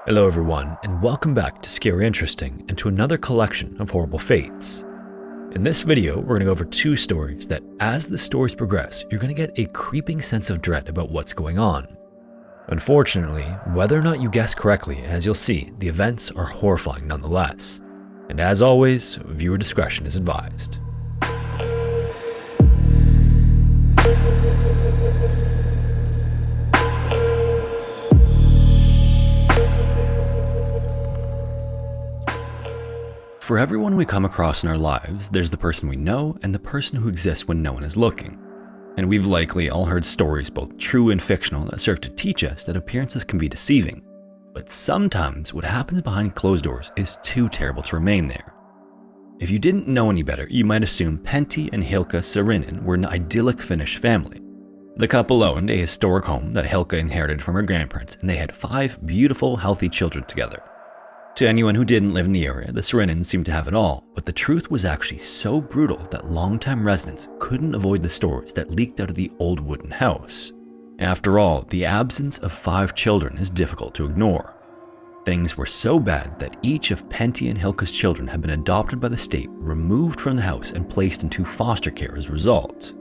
Hello everyone, and welcome back to Scary Interesting and to another collection of horrible fates. In this video, we're going to go over two stories that, as the stories progress, you're going to get a creeping sense of dread about what's going on. Unfortunately, whether or not you guess correctly, as you'll see, the events are horrifying nonetheless. And as always, viewer discretion is advised. For everyone we come across in our lives, there's the person we know and the person who exists when no one is looking. And we've likely all heard stories, both true and fictional, that serve to teach us that appearances can be deceiving. But sometimes what happens behind closed doors is too terrible to remain there. If you didn't know any better, you might assume Pentti and Hilkka Saarinen were an idyllic Finnish family. The couple owned a historic home that Hilkka inherited from her grandparents, and they had 5 beautiful, healthy children together. To anyone who didn't live in the area, the Saarinens seemed to have it all, but the truth was actually so brutal that longtime residents couldn't avoid the stories that leaked out of the old wooden house. After all, the absence of 5 children is difficult to ignore. Things were so bad that each of Pentti and Hilkka's children had been adopted by the state, removed from the house, and placed into foster care as a result.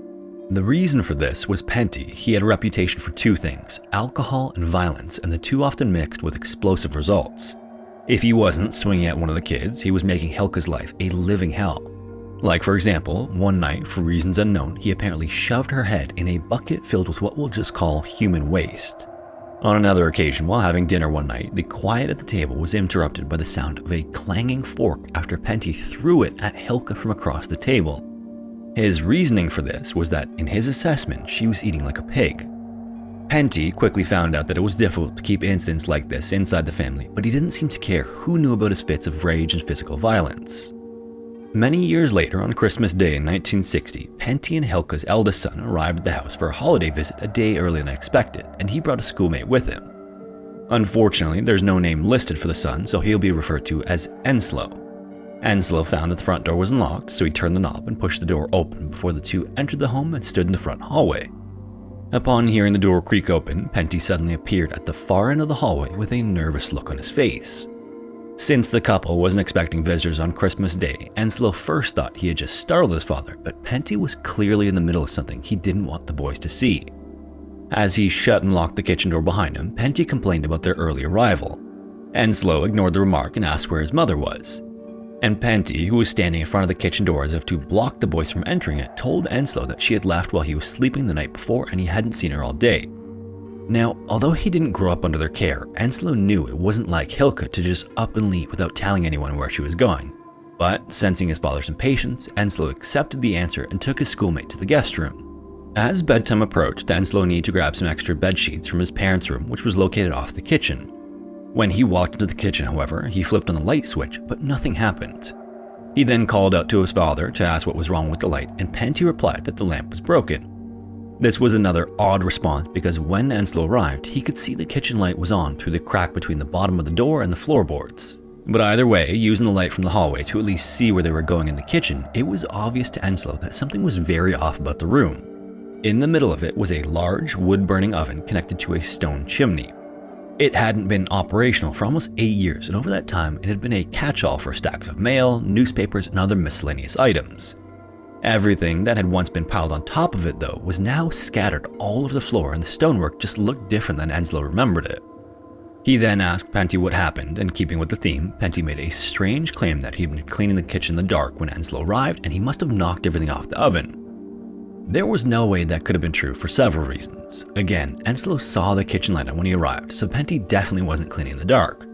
The reason for this was Pentti. He had a reputation for 2 things, alcohol and violence, and the 2 often mixed with explosive results. If he wasn't swinging at one of the kids, he was making Hilkka's life a living hell. Like, for example, one night, for reasons unknown, he apparently shoved her head in a bucket filled with what we'll just call human waste. On another occasion, while having dinner one night, the quiet at the table was interrupted by the sound of a clanging fork after Pentti threw it at Hilkka from across the table. His reasoning for this was that, in his assessment, she was eating like a pig. Pentti quickly found out that it was difficult to keep incidents like this inside the family, but he didn't seem to care who knew about his fits of rage and physical violence. Many years later, on Christmas Day in 1960, Pentti and Hilkka's eldest son arrived at the house for a holiday visit a day earlier than expected, and he brought a schoolmate with him. Unfortunately, there's no name listed for the son, so he'll be referred to as Enslo. Enslo found that the front door was unlocked, so he turned the knob and pushed the door open before the 2 entered the home and stood in the front hallway. Upon hearing the door creak open, Pentti suddenly appeared at the far end of the hallway with a nervous look on his face. Since the couple wasn't expecting visitors on Christmas Day, Enslo first thought he had just startled his father, but Pentti was clearly in the middle of something he didn't want the boys to see. As he shut and locked the kitchen door behind him, Pentti complained about their early arrival. Enslo ignored the remark and asked where his mother was. And Pentti, who was standing in front of the kitchen door as if to block the boys from entering it, told Enslo that she had left while he was sleeping the night before and he hadn't seen her all day. Now, although he didn't grow up under their care, Enslo knew it wasn't like Hilkka to just up and leave without telling anyone where she was going. But, sensing his father's impatience, Enslo accepted the answer and took his schoolmate to the guest room. As bedtime approached, Enslo needed to grab some extra bed sheets from his parents' room, which was located off the kitchen. When he walked into the kitchen, however, he flipped on the light switch, but nothing happened. He then called out to his father to ask what was wrong with the light, and Pentti replied that the lamp was broken. This was another odd response because when Enslo arrived, he could see the kitchen light was on through the crack between the bottom of the door and the floorboards. But either way, using the light from the hallway to at least see where they were going in the kitchen, it was obvious to Enslo that something was very off about the room. In the middle of it was a large wood-burning oven connected to a stone chimney. It hadn't been operational for almost 8 years, and over that time, it had been a catch-all for stacks of mail, newspapers, and other miscellaneous items. Everything that had once been piled on top of it, though, was now scattered all over the floor, and the stonework just looked different than Enslo remembered it. He then asked Pentti what happened, and keeping with the theme, Pentti made a strange claim that he'd been cleaning the kitchen in the dark when Enslo arrived, and he must have knocked everything off the oven. There was no way that could have been true for several reasons. Again, Enslo saw the kitchen light on when he arrived, so Pentti definitely wasn't cleaning in the dark.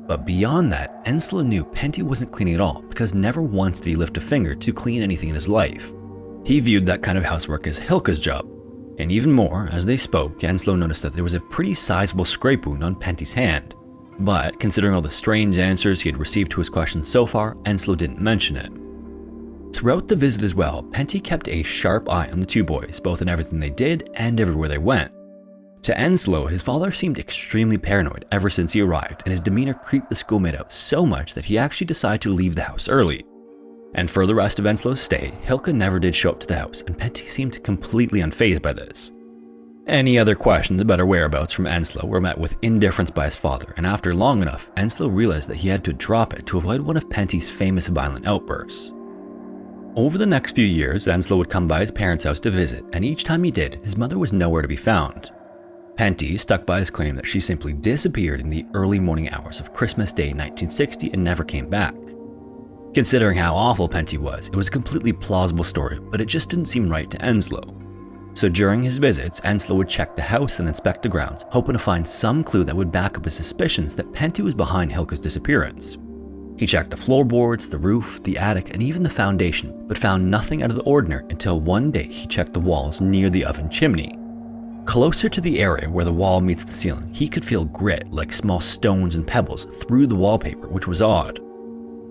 But beyond that, Enslo knew Pentti wasn't cleaning at all because never once did he lift a finger to clean anything in his life. He viewed that kind of housework as Hilkka's job. And even more, as they spoke, Enslo noticed that there was a pretty sizable scrape wound on Pentti's hand. But considering all the strange answers he had received to his questions so far, Enslo didn't mention it. Throughout the visit as well, Pentti kept a sharp eye on the 2 boys, both in everything they did and everywhere they went. To Enslo, his father seemed extremely paranoid ever since he arrived, and his demeanor creeped the schoolmate out so much that he actually decided to leave the house early. And for the rest of Enslo's stay, Hilkka never did show up to the house, and Pentti seemed completely unfazed by this. Any other questions about her whereabouts from Enslow were met with indifference by his father, and after long enough, Enslow realized that he had to drop it to avoid one of Penty's famous violent outbursts. Over the next few years, Enslow would come by his parents' house to visit, and each time he did, his mother was nowhere to be found. Penty stuck by his claim that she simply disappeared in the early morning hours of Christmas Day 1960 and never came back. Considering how awful Penty was, it was a completely plausible story, but it just didn't seem right to Enslow. So during his visits, Enslow would check the house and inspect the grounds, hoping to find some clue that would back up his suspicions that Penty was behind Hilka's disappearance. He checked the floorboards, the roof, the attic, and even the foundation, but found nothing out of the ordinary until one day he checked the walls near the oven chimney. Closer to the area where the wall meets the ceiling, he could feel grit like small stones and pebbles through the wallpaper, which was odd.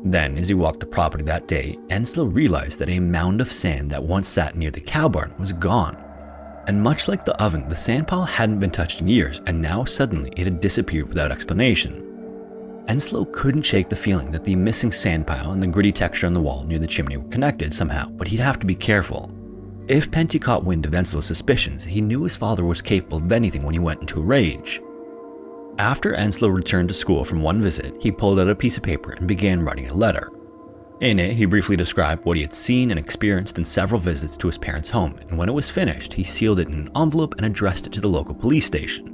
Then, as he walked the property that day, Enslow realized that a mound of sand that once sat near the cow barn was gone. And much like the oven, the sand pile hadn't been touched in years, and now suddenly it had disappeared without explanation. Enslow couldn't shake the feeling that the missing sand pile and the gritty texture on the wall near the chimney were connected somehow, but he'd have to be careful. If Penty caught wind of Enslow's suspicions, he knew his father was capable of anything when he went into a rage. After Enslow returned to school from one visit, he pulled out a piece of paper and began writing a letter. In it, he briefly described what he had seen and experienced in several visits to his parents' home, and when it was finished, he sealed it in an envelope and addressed it to the local police station.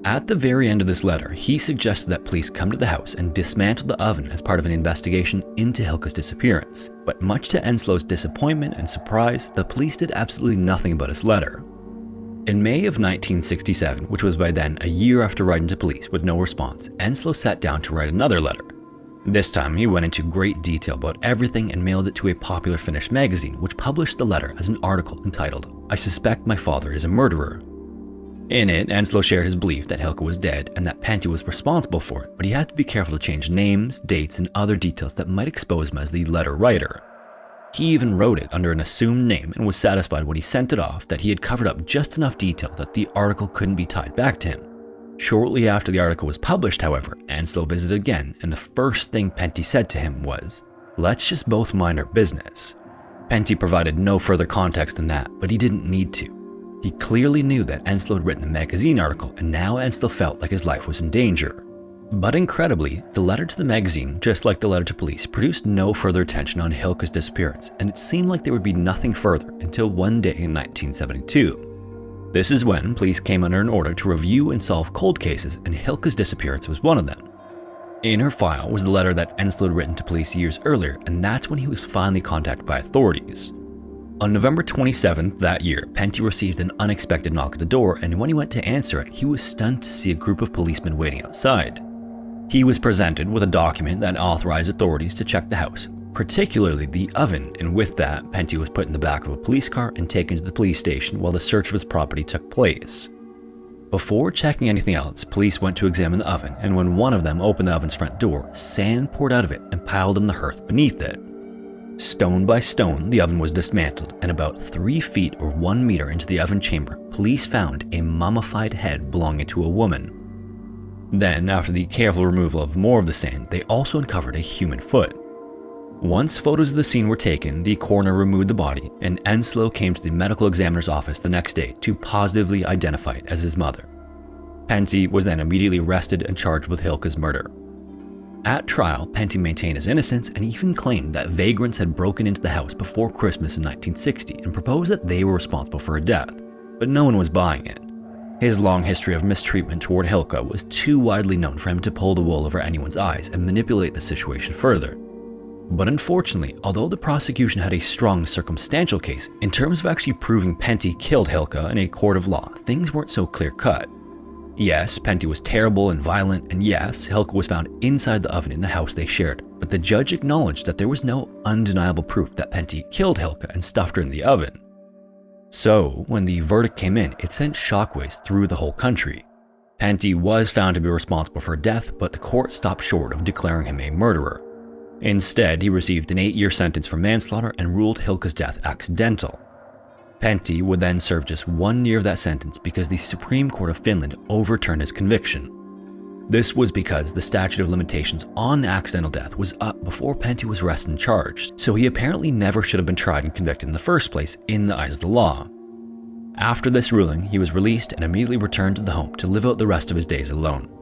At the very end of this letter, he suggested that police come to the house and dismantle the oven as part of an investigation into Hilka's disappearance. But much to Enslow's disappointment and surprise, the police did absolutely nothing about his letter. In May of 1967, which was by then a year after writing to police with no response, Enslow sat down to write another letter. This time, he went into great detail about everything and mailed it to a popular Finnish magazine, which published the letter as an article entitled, "I suspect my father is a murderer." In it, Enslow shared his belief that Hilka was dead and that Penty was responsible for it, but he had to be careful to change names, dates, and other details that might expose him as the letter writer. He even wrote it under an assumed name and was satisfied when he sent it off that he had covered up just enough detail that the article couldn't be tied back to him. Shortly after the article was published, however, Enslow visited again, and the first thing Penty said to him was, "Let's just both mind our business." Penty provided no further context than that, but he didn't need to. He clearly knew that Enslow had written the magazine article, and now Enslow felt like his life was in danger. But incredibly, the letter to the magazine, just like the letter to police, produced no further attention on Hilka's disappearance, and it seemed like there would be nothing further until one day in 1972. This is when police came under an order to review and solve cold cases, and Hilka's disappearance was one of them. In her file was the letter that Enslow had written to police years earlier, and that's when he was finally contacted by authorities. On November 27th that year, Penty received an unexpected knock at the door, and when he went to answer it, he was stunned to see a group of policemen waiting outside. He was presented with a document that authorized authorities to check the house, particularly the oven, and with that, Penty was put in the back of a police car and taken to the police station while the search of his property took place. Before checking anything else, police went to examine the oven, and when one of them opened the oven's front door, sand poured out of it and piled on the hearth beneath it. Stone by stone, the oven was dismantled, and about 3 feet or 1 meter into the oven chamber, police found a mummified head belonging to a woman. Then, after the careful removal of more of the sand, they also uncovered a human foot. Once photos of the scene were taken, the coroner removed the body, and Enslow came to the medical examiner's office the next day to positively identify it as his mother. Penty was then immediately arrested and charged with Hilka's murder. At trial, Penty maintained his innocence and even claimed that vagrants had broken into the house before Christmas in 1960 and proposed that they were responsible for her death, but no one was buying it. His long history of mistreatment toward Hilka was too widely known for him to pull the wool over anyone's eyes and manipulate the situation further. But unfortunately, although the prosecution had a strong circumstantial case, in terms of actually proving Penty killed Hilka in a court of law, things weren't so clear-cut. Yes, Penty was terrible and violent, and yes, Hilka was found inside the oven in the house they shared, but the judge acknowledged that there was no undeniable proof that Penty killed Hilka and stuffed her in the oven. So, when the verdict came in, it sent shockwaves through the whole country. Penty was found to be responsible for her death, but the court stopped short of declaring him a murderer. Instead, he received an 8-year sentence for manslaughter and ruled Hilka's death accidental. Penty would then serve just 1 year of that sentence because the Supreme Court of Finland overturned his conviction. This was because the statute of limitations on accidental death was up before Penty was arrested and charged, so he apparently never should have been tried and convicted in the first place in the eyes of the law. After this ruling, he was released and immediately returned to the home to live out the rest of his days alone.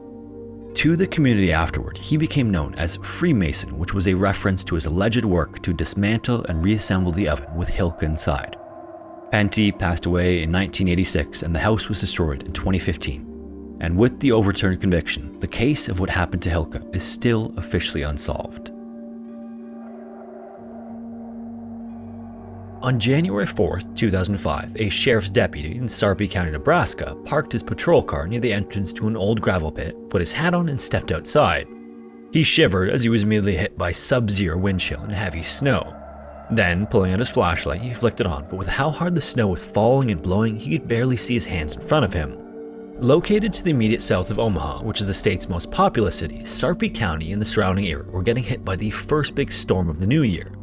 To the community afterward, he became known as Freemason, which was a reference to his alleged work to dismantle and reassemble the oven with Hilke inside. Penty passed away in 1986 and the house was destroyed in 2015. And with the overturned conviction, the case of what happened to Hilke is still officially unsolved. On January 4th, 2005, a sheriff's deputy in Sarpy County, Nebraska, parked his patrol car near the entrance to an old gravel pit, put his hat on, and stepped outside. He shivered as he was immediately hit by sub-zero wind chill and heavy snow. Then, pulling out his flashlight, he flicked it on, but with how hard the snow was falling and blowing, he could barely see his hands in front of him. Located to the immediate south of Omaha, which is the state's most populous city, Sarpy County and the surrounding area were getting hit by the first big storm of the new year.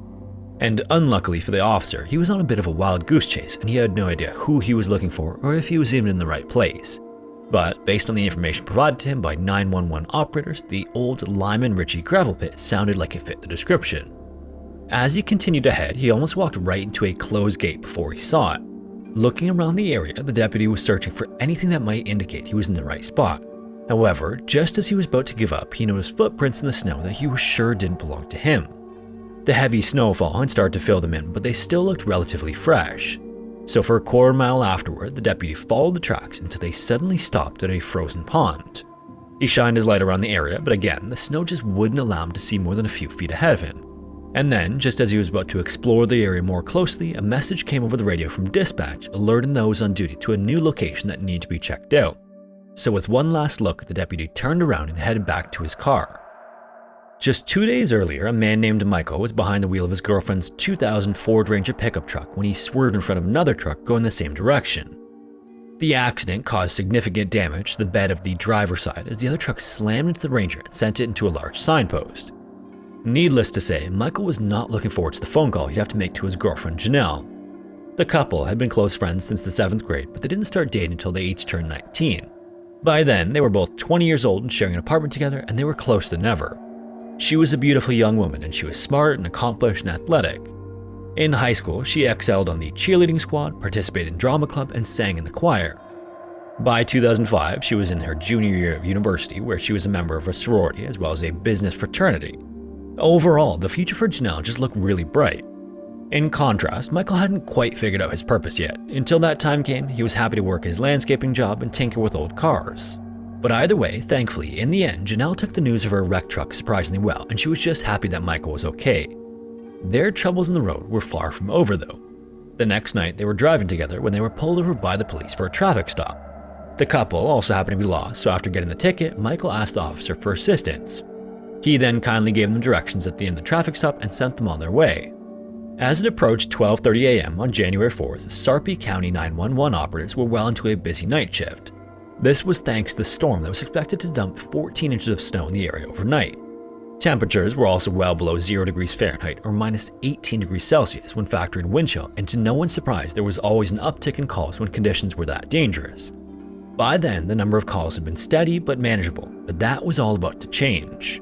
And unluckily for the officer, he was on a bit of a wild goose chase and he had no idea who he was looking for or if he was even in the right place. But based on the information provided to him by 911 operators, the old Lyman Ritchie gravel pit sounded like it fit the description. As he continued ahead, he almost walked right into a closed gate before he saw it. Looking around the area, the deputy was searching for anything that might indicate he was in the right spot. However, just as he was about to give up, he noticed footprints in the snow that he was sure didn't belong to him. The heavy snowfall had started to fill them in, but they still looked relatively fresh. So for a quarter mile afterward, the deputy followed the tracks until they suddenly stopped at a frozen pond. He shined his light around the area, but again, the snow just wouldn't allow him to see more than a few feet ahead of him. And then, just as he was about to explore the area more closely, a message came over the radio from dispatch alerting those on duty to a new location that needed to be checked out. So with one last look, the deputy turned around and headed back to his car. Just 2 days earlier, a man named Michael was behind the wheel of his girlfriend's 2000 Ford Ranger pickup truck when he swerved in front of another truck going the same direction. The accident caused significant damage to the bed of the driver's side as the other truck slammed into the Ranger and sent it into a large signpost. Needless to say, Michael was not looking forward to the phone call he'd have to make to his girlfriend Janelle. The couple had been close friends since the 7th grade, but they didn't start dating until they each turned 19. By then, they were both 20 years old and sharing an apartment together, and they were closer than ever. She was a beautiful young woman, and she was smart and accomplished and athletic. In high school, she excelled on the cheerleading squad, participated in drama club, and sang in the choir. By 2005, she was in her junior year of university, where she was a member of a sorority as well as a business fraternity. Overall, the future for Janelle just looked really bright. In contrast, Michael hadn't quite figured out his purpose yet. Until that time came, he was happy to work his landscaping job and tinker with old cars. But either way, thankfully, in the end, Janelle took the news of her wrecked truck surprisingly well, and she was just happy that Michael was okay. Their troubles on the road were far from over, though. The next night, they were driving together when they were pulled over by the police for a traffic stop. The couple also happened to be lost, so after getting the ticket, Michael asked the officer for assistance. He then kindly gave them directions at the end of the traffic stop and sent them on their way. As it approached 12:30 a.m. on January 4th, Sarpy County 911 operatives were well into a busy night shift. This was thanks to the storm that was expected to dump 14 inches of snow in the area overnight. Temperatures were also well below 0 degrees Fahrenheit or minus 18 degrees Celsius when factoring wind chill, and to no one's surprise, there was always an uptick in calls when conditions were that dangerous. By then, the number of calls had been steady but manageable, but that was all about to change.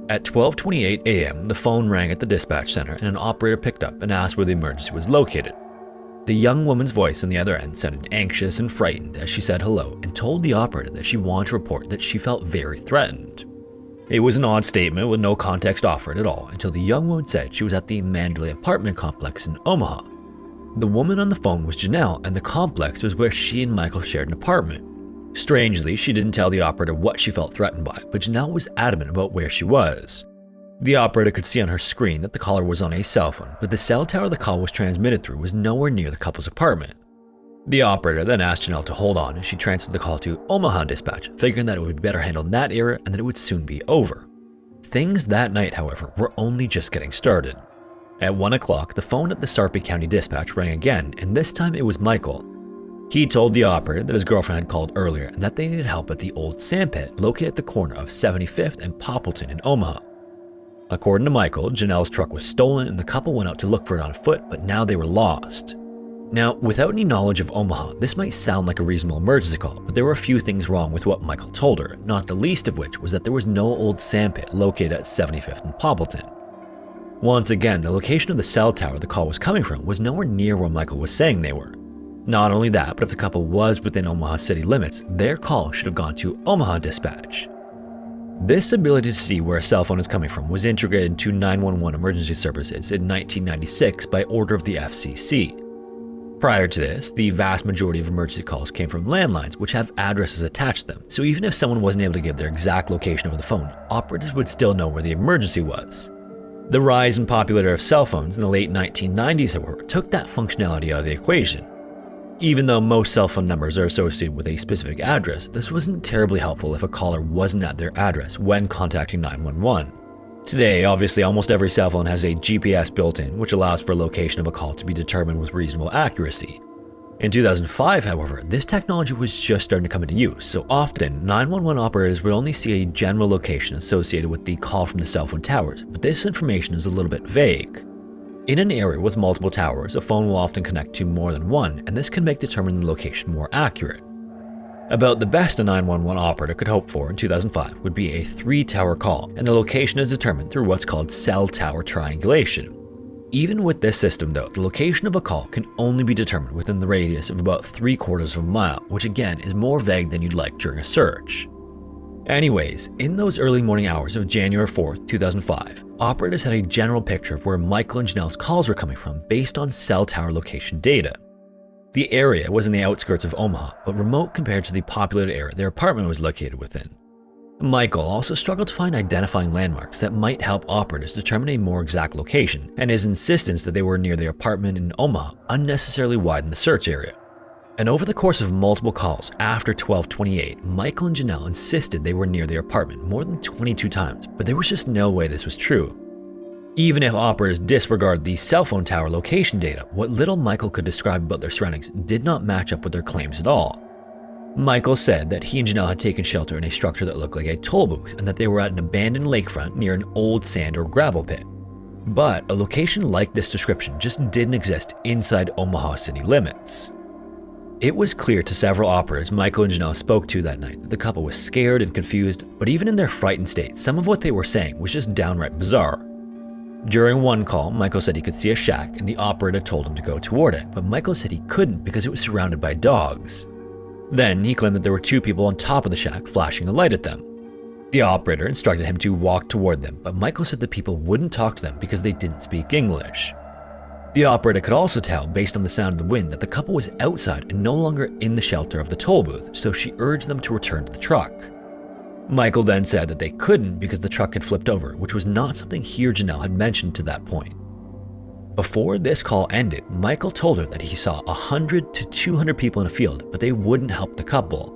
At 12:28 a.m., the phone rang at the dispatch center and an operator picked up and asked where the emergency was located. The young woman's voice on the other end sounded anxious and frightened as she said hello and told the operator that she wanted to report that she felt very threatened. It was an odd statement with no context offered at all until the young woman said she was at the Mandalay apartment complex in Omaha. The woman on the phone was Janelle, and the complex was where she and Michael shared an apartment. Strangely, she didn't tell the operator what she felt threatened by, but Janelle was adamant about where she was. The operator could see on her screen that the caller was on a cell phone, but the cell tower the call was transmitted through was nowhere near the couple's apartment. The operator then asked Janelle to hold on as she transferred the call to Omaha dispatch, figuring that it would be better handled in that area and that it would soon be over. Things that night, however, were only just getting started. At 1 o'clock, the phone at the Sarpy County dispatch rang again, and this time it was Michael. He told the operator that his girlfriend had called earlier and that they needed help at the old sandpit located at the corner of 75th and Poppleton in Omaha. According to Michael, Janelle's truck was stolen and the couple went out to look for it on foot, but now they were lost. Now, without any knowledge of Omaha, this might sound like a reasonable emergency call, but there were a few things wrong with what Michael told her, not the least of which was that there was no old sandpit located at 75th and Poppleton. Once again, the location of the cell tower the call was coming from was nowhere near where Michael was saying they were. Not only that, but if the couple was within Omaha city limits, their call should have gone to Omaha Dispatch. This ability to see where a cell phone is coming from was integrated into 911 emergency services in 1996 by order of the FCC. Prior to this, the vast majority of emergency calls came from landlines, which have addresses attached to them, so even if someone wasn't able to give their exact location over the phone, operators would still know where the emergency was. The rise and popularity of cell phones in the late 1990s, however, took that functionality out of the equation. Even though most cell phone numbers are associated with a specific address, this wasn't terribly helpful if a caller wasn't at their address when contacting 911. Today, obviously, almost every cell phone has a GPS built in, which allows for location of a call to be determined with reasonable accuracy. In 2005, however, this technology was just starting to come into use, so often 911 operators would only see a general location associated with the call from the cell phone towers, but this information is a little bit vague. In an area with multiple towers, a phone will often connect to more than one, and this can make determining the location more accurate. About the best a 911 operator could hope for in 2005 would be a 3-tower call, and the location is determined through what's called cell tower triangulation. Even with this system though, the location of a call can only be determined within the radius of about 3/4 of a mile, which again is more vague than you'd like during a search. Anyways, in those early morning hours of January 4th, 2005, operators had a general picture of where Michael and Janelle's calls were coming from based on cell tower location data. The area was in the outskirts of Omaha, but remote compared to the populated area their apartment was located within. Michael also struggled to find identifying landmarks that might help operators determine a more exact location, and his insistence that they were near their apartment in Omaha unnecessarily widened the search area. And over the course of multiple calls after 12:28, Michael and Janelle insisted they were near their apartment more than 22 times, but there was just no way this was true. Even if operators disregard the cell phone tower location data, what little Michael could describe about their surroundings did not match up with their claims at all. Michael said that he and Janelle had taken shelter in a structure that looked like a toll booth and that they were at an abandoned lakefront near an old sand or gravel pit. But a location like this description just didn't exist inside Omaha city limits. It was clear to several operators Michael and Janelle spoke to that night that the couple was scared and confused, but even in their frightened state, some of what they were saying was just downright bizarre. During one call, Michael said he could see a shack and the operator told him to go toward it, but Michael said he couldn't because it was surrounded by dogs. Then he claimed that there were 2 people on top of the shack flashing a light at them. The operator instructed him to walk toward them, but Michael said the people wouldn't talk to them because they didn't speak English. The operator could also tell, based on the sound of the wind, that the couple was outside and no longer in the shelter of the toll booth, so she urged them to return to the truck. Michael then said that they couldn't because the truck had flipped over, which was not something he or Janelle had mentioned to that point. Before this call ended, Michael told her that he saw 100 to 200 people in a field, but they wouldn't help the couple.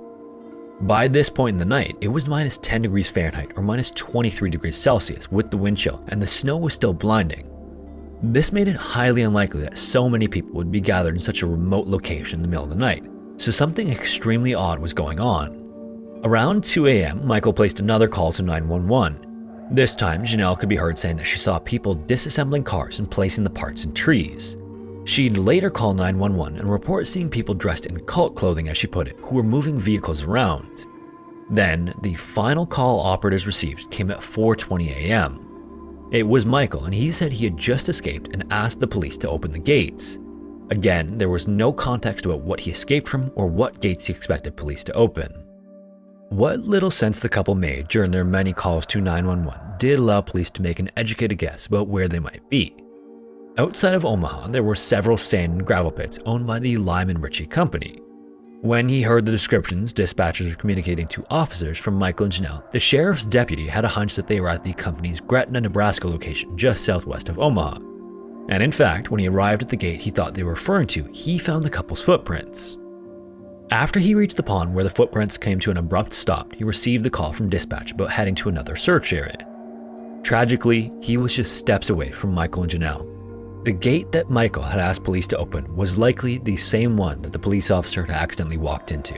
By this point in the night, it was minus 10 degrees Fahrenheit or minus 23 degrees Celsius with the wind chill, and the snow was still blinding. This made it highly unlikely that so many people would be gathered in such a remote location in the middle of the night, so something extremely odd was going on. Around 2 a.m., Michael placed another call to 911. This time, Janelle could be heard saying that she saw people disassembling cars and placing the parts in trees. She'd later call 911 and report seeing people dressed in cult clothing, as she put it, who were moving vehicles around. Then, the final call operators received came at 4:20 a.m. It was Michael, and he said he had just escaped and asked the police to open the gates. Again, there was no context about what he escaped from or what gates he expected police to open. What little sense the couple made during their many calls to 911 did allow police to make an educated guess about where they might be. Outside of Omaha, there were several sand and gravel pits owned by the Lyman Ritchie Company. When he heard the descriptions dispatchers were communicating to officers from Michael and Janelle, the sheriff's deputy had a hunch that they were at the company's Gretna, Nebraska location just southwest of Omaha. And in fact, when he arrived at the gate he thought they were referring to, he found the couple's footprints. After he reached the pond where the footprints came to an abrupt stop, he received the call from dispatch about heading to another search area. Tragically, he was just steps away from Michael and Janelle. The gate that Michael had asked police to open was likely the same one that the police officer had accidentally walked into.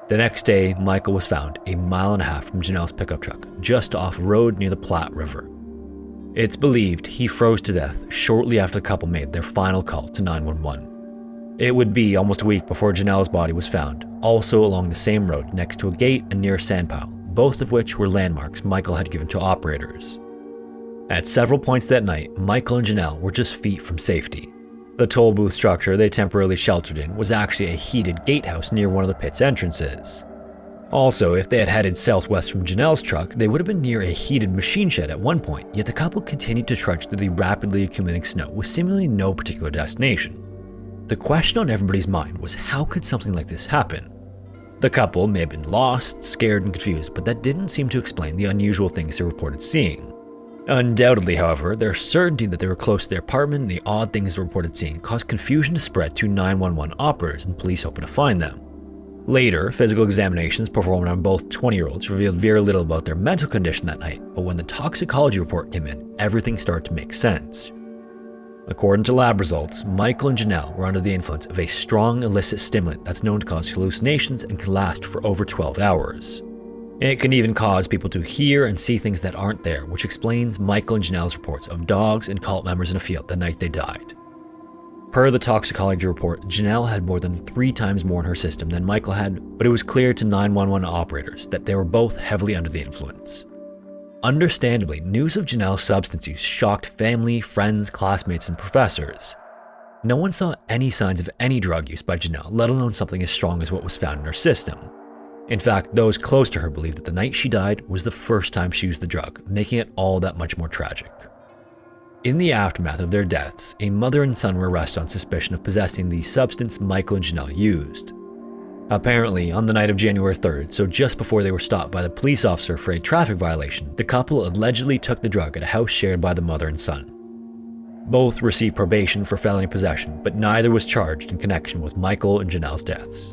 The next day, Michael was found 1.5 miles from Janelle's pickup truck, just off-road near the Platte River. It's believed he froze to death shortly after the couple made their final call to 911. It would be almost a week before Janelle's body was found, also along the same road next to a gate and near a sand pile, both of which were landmarks Michael had given to operators. At several points that night, Michael and Janelle were just feet from safety. The toll booth structure they temporarily sheltered in was actually a heated gatehouse near one of the pit's entrances. Also, if they had headed southwest from Janelle's truck, they would have been near a heated machine shed at one point, yet the couple continued to trudge through the rapidly accumulating snow with seemingly no particular destination. The question on everybody's mind was, how could something like this happen? The couple may have been lost, scared, and confused, but that didn't seem to explain the unusual things they reported seeing. Undoubtedly, however, their certainty that they were close to their apartment and the odd things they reported seeing caused confusion to spread to 911 operators and police hoping to find them. Later, physical examinations performed on both 20-year-olds revealed very little about their mental condition that night, but when the toxicology report came in, everything started to make sense. According to lab results, Michael and Janelle were under the influence of a strong illicit stimulant that's known to cause hallucinations and can last for over 12 hours. It can even cause people to hear and see things that aren't there, which explains Michael and Janelle's reports of dogs and cult members in a field the night they died. Per the toxicology report, Janelle had more than 3 times more in her system than Michael had, but it was clear to 911 operators that they were both heavily under the influence. Understandably, news of Janelle's substance use shocked family, friends, classmates, and professors. No one saw any signs of any drug use by Janelle, let alone something as strong as what was found in her system. In fact, those close to her believed that the night she died was the first time she used the drug, making it all that much more tragic. In the aftermath of their deaths, a mother and son were arrested on suspicion of possessing the substance Michael and Janelle used. Apparently, on the night of January 3rd, so just before they were stopped by the police officer for a traffic violation, the couple allegedly took the drug at a house shared by the mother and son. Both received probation for felony possession, but neither was charged in connection with Michael and Janelle's deaths.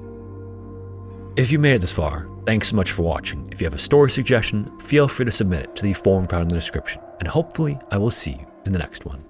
If you made it this far, thanks so much for watching. If you have a story suggestion, feel free to submit it to the form found in the description, and hopefully I will see you in the next one.